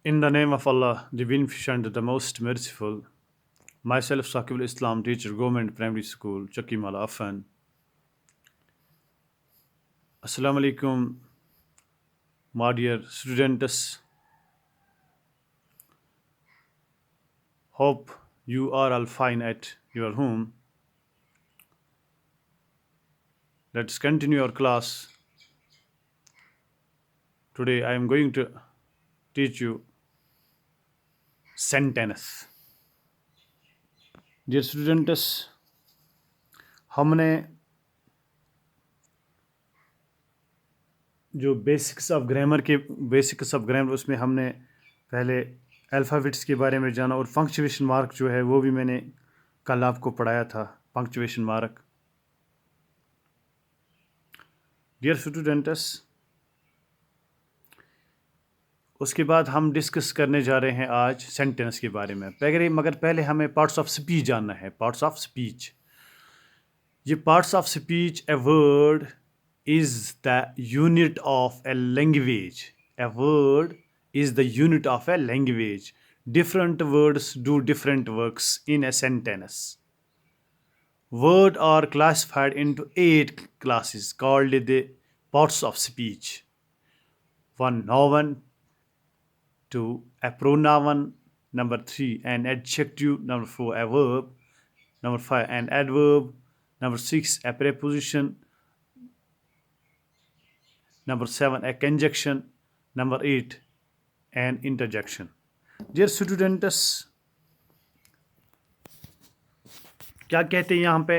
In the name of Allah, the Beneficent, the Most Merciful, myself Saqibul Islam, teacher, Government Primary School, Chakimala Afan. Assalamu alaikum, my dear students. Hope you are all fine at your home. Let's continue our class. Today I am going to teach you sentence. Dear students, हमने जो basics of grammar उसमें हमने पहले alphabets के बारे में जाना और पंक्चुएशन मार्क जो है वो भी मैंने कल आपको पढ़ाया था, पंक्चुएशन मार्क. डियर स्टूडेंट्स, उसके बाद हम डिस्कस करने जा रहे हैं आज सेंटेंस के बारे में. मगर पहले हमें पार्ट्स ऑफ स्पीच जानना है. पार्ट्स ऑफ स्पीच, ये parts of speech, a word is the unit of a language. A word is the unit of a language. Different words do different works in a sentence. Words are classified into 8 classes called the parts of speech. 1. Noun. 2. A pronoun. Number 3. An adjective. Number 4. A verb. Number 5. An adverb. Number 6. A preposition. Number 7, a conjunction. Number 8, an interjection. Dear students, क्या कहते हैं यहाँ पे?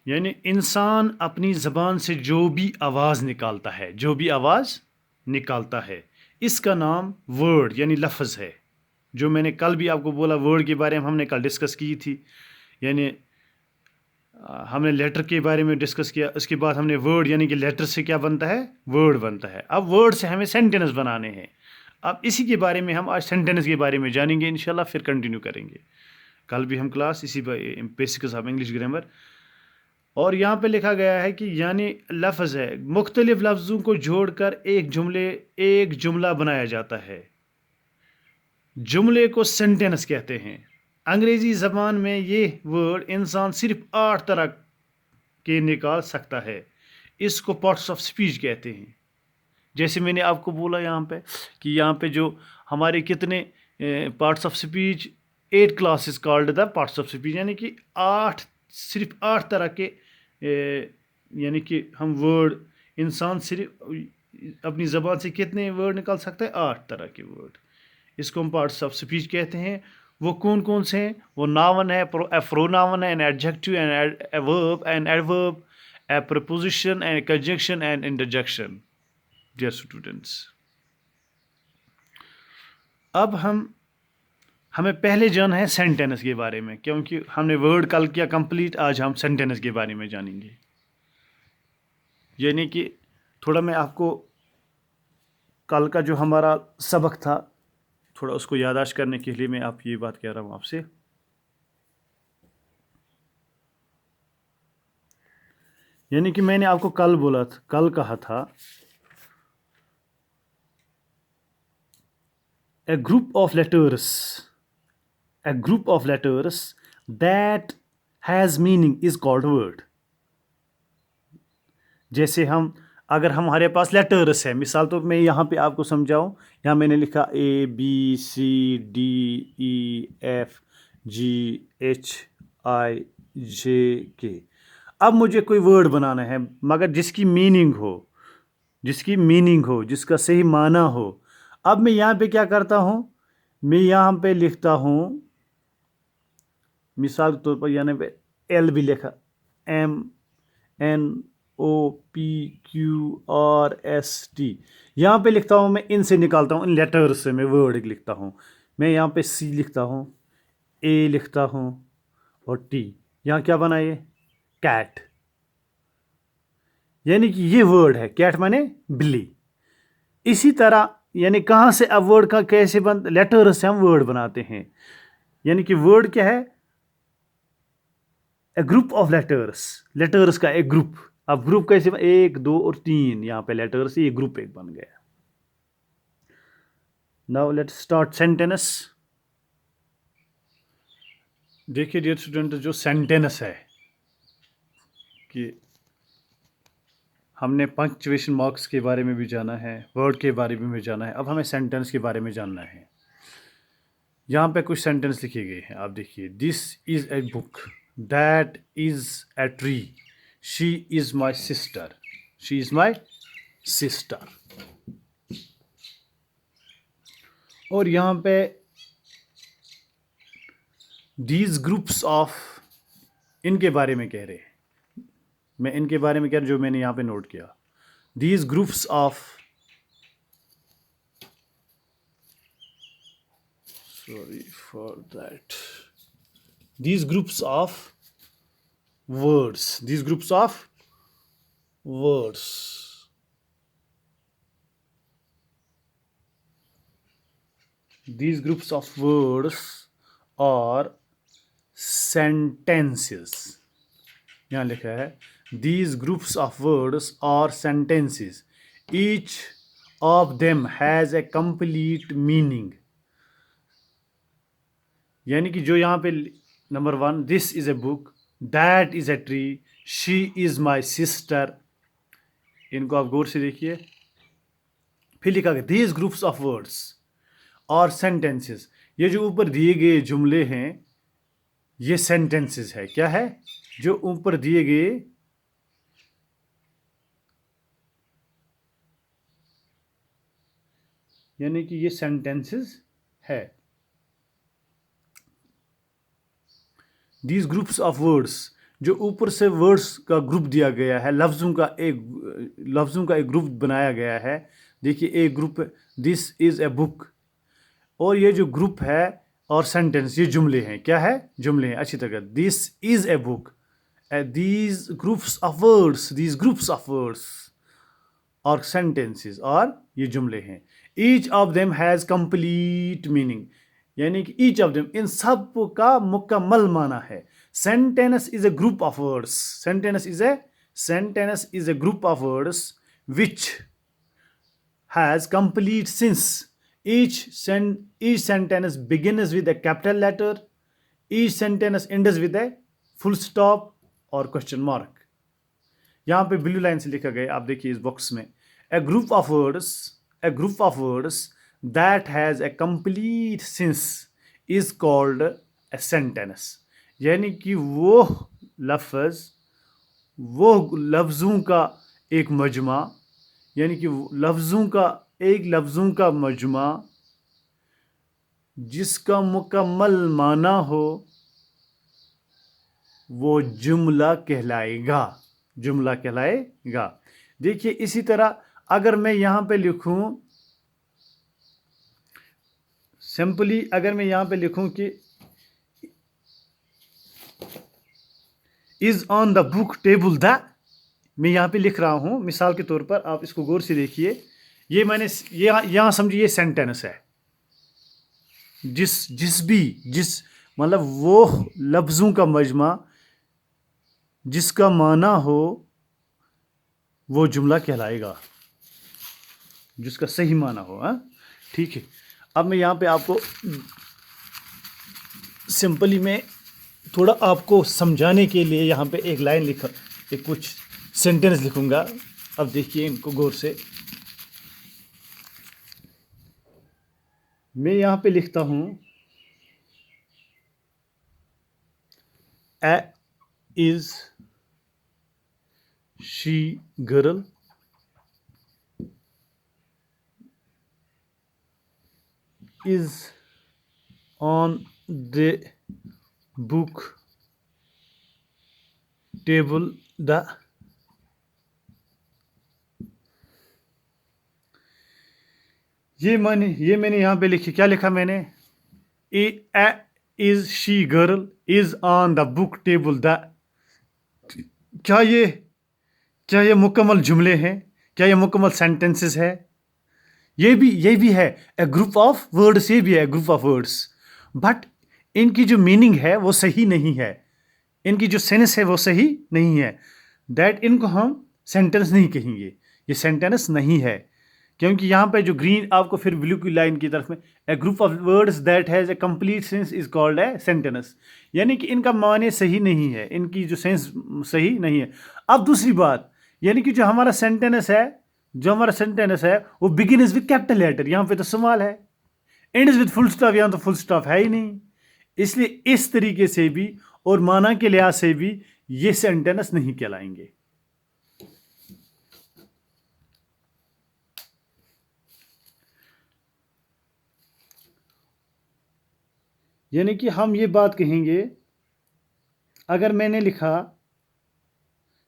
यानी इंसान अपनी ज़बान से जो भी आवाज़ निकालता है, इसका नाम वर्ड यानी लफ्ज़ है. जो मैंने कल भी आपको बोला, वर्ड के बारे में हमने कल डिस्कस की थी. यानी हमने लेटर के बारे में डिस्कस किया. उसके बाद हमने वर्ड यानी कि लेटर से क्या बनता है, वर्ड बनता है. अब वर्ड से हमें सेंटेंस बनाने हैं. अब इसी के बारे में हम आज सेंटेंस के बारे में जानेंगे इंशाल्लाह, फिर कंटिन्यू करेंगे. कल भी हम क्लास इसी बेसिक्स ऑफ इंग्लिश ग्रामर. और यहाँ पे लिखा गया है कि यानी लफ्ज़ है, मुख्तलिफ लफ्ज़ों को जोड़कर एक जुमला बनाया जाता है. जुमले को सेंटेंस कहते हैं. अंग्रेज़ी ज़बान में ये वर्ड इंसान सिर्फ 8 तरह के निकाल सकता है. इसको पार्ट्स ऑफ स्पीच कहते हैं. जैसे मैंने आपको बोला यहाँ पे कि यहाँ पे जो हमारे कितने parts of speech, 8 classes called the parts of speech. यानी कि सिर्फ 8 तरह के यानी कि हम वर्ड, इंसान सिर्फ अपनी ज़बान से कितने वर्ड निकाल सकता है, 8 तरह के वर्ड. इसको हम पार्ट्स ऑफ स्पीच कहते हैं. वो कौन कौन से हैं? वो नाउन है, प्रोनाउन है, an adjective, an verb, an adverb, a preposition, an conjunction, an interjection. Dear students, अब हमें पहले जानना है सेंटेंस के बारे में, क्योंकि हमने वर्ड कल किया कंप्लीट. आज हम सेंटेंस के बारे में जानेंगे. यानी कि थोड़ा मैं आपको कल का जो हमारा सबक था, थोड़ा उसको याददाश्त करने के लिए मैं ये बात कह रहा हूँ आपसे. यानी कि मैंने आपको कल कहा था, a group of letters that has meaning is called word. जैसे अगर हमारे पास लेटर्स है, मिसाल तो मैं यहाँ पे आपको समझाऊँ. यहाँ मैंने लिखा ABCDEFGHIJK. अब मुझे कोई वर्ड बनाना है, मगर जिसकी मीनिंग हो, जिसका सही माना हो. अब मैं यहाँ पे क्या करता हूँ, मैं यहाँ पे लिखता हूँ, मिसाल के तौर पर यानी पे L भी लिखा, MNOPQRST. यहाँ पे लिखता हूँ, मैं इनसे निकालता हूँ, इन लेटर्स से मैं वर्ड लिखता हूँ. मैं यहाँ पे C लिखता हूँ, A लिखता हूँ और T. यहाँ क्या बना ये, कैट. यानी कि ये वर्ड है, कैट माने बिल्ली. इसी तरह यानी कहाँ से अब वर्ड का कैसे लेटर से हम वर्ड बनाते हैं. यानी कि वर्ड क्या है, ए ग्रुप ऑफ लेटर्स का एक ग्रुप. अब ग्रुप कैसे, 1 2 और 3 यहाँ पे लेटर से ये ग्रुप एक बन गया। Now let's start sentence. देखिए डियर स्टूडेंट, जो सेंटेंस है कि हमने पंक्चुएशन मार्क्स के बारे में भी जाना है, वर्ड के बारे में भी जाना है, अब हमें सेंटेंस के बारे में जानना है। यहाँ पे कुछ सेंटेंस लिखे गए हैं, आप देखिए। This is a book, that is a tree, she is my sister, she is my sister. और यहाँ पे दीज ग्रुप्स ऑफ, इनके बारे में कह रहे हैं, मैं इनके बारे में कह रहा, जो मैंने यहाँ पे नोट किया। These groups of, sorry for that, these groups of words, these groups of words these groups of words are sentences। यहाँ लिखा है these groups of words are sentences, each of them has a complete meaning। यानी कि जो यहाँ पे number 1, this is a book, that is a tree, she is my sister, इनको आप गौर से देखिए। फिर लिखा गया दीज ग्रुप्स ऑफ वर्ड्स और सेंटेंसेस, ये जो ऊपर दिए गए जुमले हैं ये सेंटेंसेस है। क्या है? जो ऊपर दिए गए यानी कि ये सेंटेंसेस है। दीज ग्रुप्स ऑफ वर्ड्स, जो ऊपर से वर्ड्स का ग्रुप दिया गया है, लफ्ज़ों का एक ग्रुप बनाया गया है। देखिए एक group, this is a book, और ये जो ग्रुप है और सेंटेंस, ये जुमले हैं। क्या है? जुमले हैं। अच्छी तरह, this is a book, these groups of words और सेंटेंसेस, और ये जुमले हैं। Each of them has complete meaning, यानी कि ईच ऑफ देम, इन सब का मुकम्मल माना है। Sentence is a group of words, sentence is a group of words which has complete sense. each sentence begins with a capital letter, each sentence ends with a full stop और question mark। यहाँ पे blue line से लिखा गया, आप देखिए इस box में, a group of words that has a complete sense is called a sentence। यानी कि वो लफ्ज़ों का एक मजमा, यानी कि लफ्ज़ों का मजमा जिसका मुकम्मल माना हो, वो जुमला कहलाएगा। देखिए इसी तरह अगर मैं यहाँ पे लिखूं, सिंपली अगर मैं यहाँ पे लिखूं कि is on the book table the, मैं यहाँ पे लिख रहा हूँ मिसाल के तौर पर, आप इसको गौर से देखिए। ये मैंने यहाँ समझिए ये सेंटेंस है। जिस मतलब वो लफ्ज़ों का मजमा जिसका माना हो वो जुमला कहलाएगा, जिसका सही माना हो। हाँ ठीक है। अब मैं यहाँ पे आपको सिंपली मैं थोड़ा आपको समझाने के लिए यहाँ पे एक लाइन कुछ सेंटेंस लिखूँगा। अब देखिए इनको गौर से। मैं यहाँ पे लिखता हूँ, a is she girl, is on the book table the, ये मैंने यहाँ पे लिखी। क्या लिखा मैंने? Is she girl is on the book table the. क्या ये मुकम्मल जुमले हैं? क्या ये मुकम्मल सेंटेंसेस है? ये भी है ए ग्रुप ऑफ वर्ड्स, ये भी है ग्रुप ऑफ वर्ड्स, बट इनकी जो मीनिंग है वो सही नहीं है, इनकी जो सेंस है वो सही नहीं है। दैट इनको हम सेंटेंस नहीं कहेंगे, ये सेंटेंस नहीं है, क्योंकि यहाँ पे जो ग्रीन आपको फिर ब्लू की लाइन की तरफ में a group of words that has a complete sense is called a sentence, यानी कि इनका माने सही नहीं है, इनकी जो सेंस सही नहीं है। अब दूसरी बात, यानी कि जो हमारा सेंटेंस है वो बिगिनस विद कैपिटल लेटर, यहाँ पे तो सवाल है, एंड्स विद फुल स्टॉप, यहाँ तो फुल स्टॉप है ही नहीं, इसलिए इस तरीके से भी और माना के लिहाज से भी ये सेंटेंस नहीं कहलाएंगे। यानी कि हम ये बात कहेंगे, अगर मैंने लिखा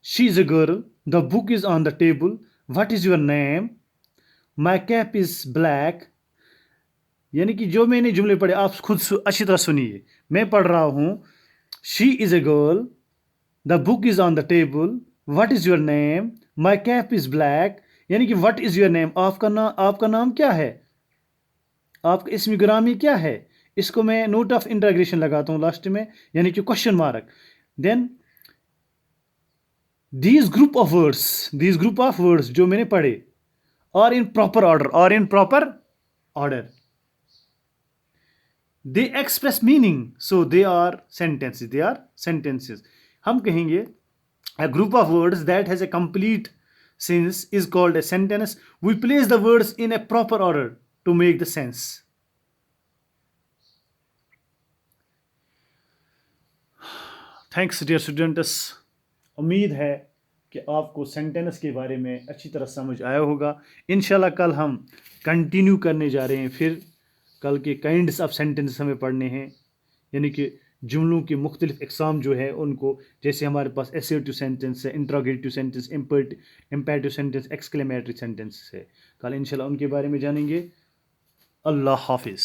she is a girl, the book is on the table, what is your name, my cap is black, यानी कि जो मैंने जुमले पढ़े आप खुद अच्छी तरह सुनिए, मैं पढ़ रहा हूँ she is a girl, the book is on the table, what is your name, my cap is black, यानी कि व्हाट इज़ योर नेम, आपका नाम क्या है, आपका इसमें ग्रामी क्या है, इसको मैं नोट ऑफ इंटरग्रेशन लगाता हूँ लास्ट में, यानी कि question mark. Then these group of words जो मैंने पढ़े और in proper order they express meaning, so they are sentences. हम कहेंगे a group of words that has a complete sense is called a sentence. We place the words in a proper order to make the sense. Thanks dear students. उम्मीद है कि आपको sentence के बारे में अच्छी तरह समझ आया होगा। इंशाल्लाह कल हम कंटिन्यू करने जा रहे हैं, फिर कल के काइंड्स ऑफ सेंटेंस हमें पढ़ने हैं, यानी कि जुमलों के मुख्तलिफ एग्जाम जो है उनको, जैसे हमारे पास एसर्टिव सेंटेंस है, interrogative sentence, imperative sentence, exclamatory sentence है। कल इंशाल्लाह उनके बारे में जानेंगे। अल्लाह हाफिज़।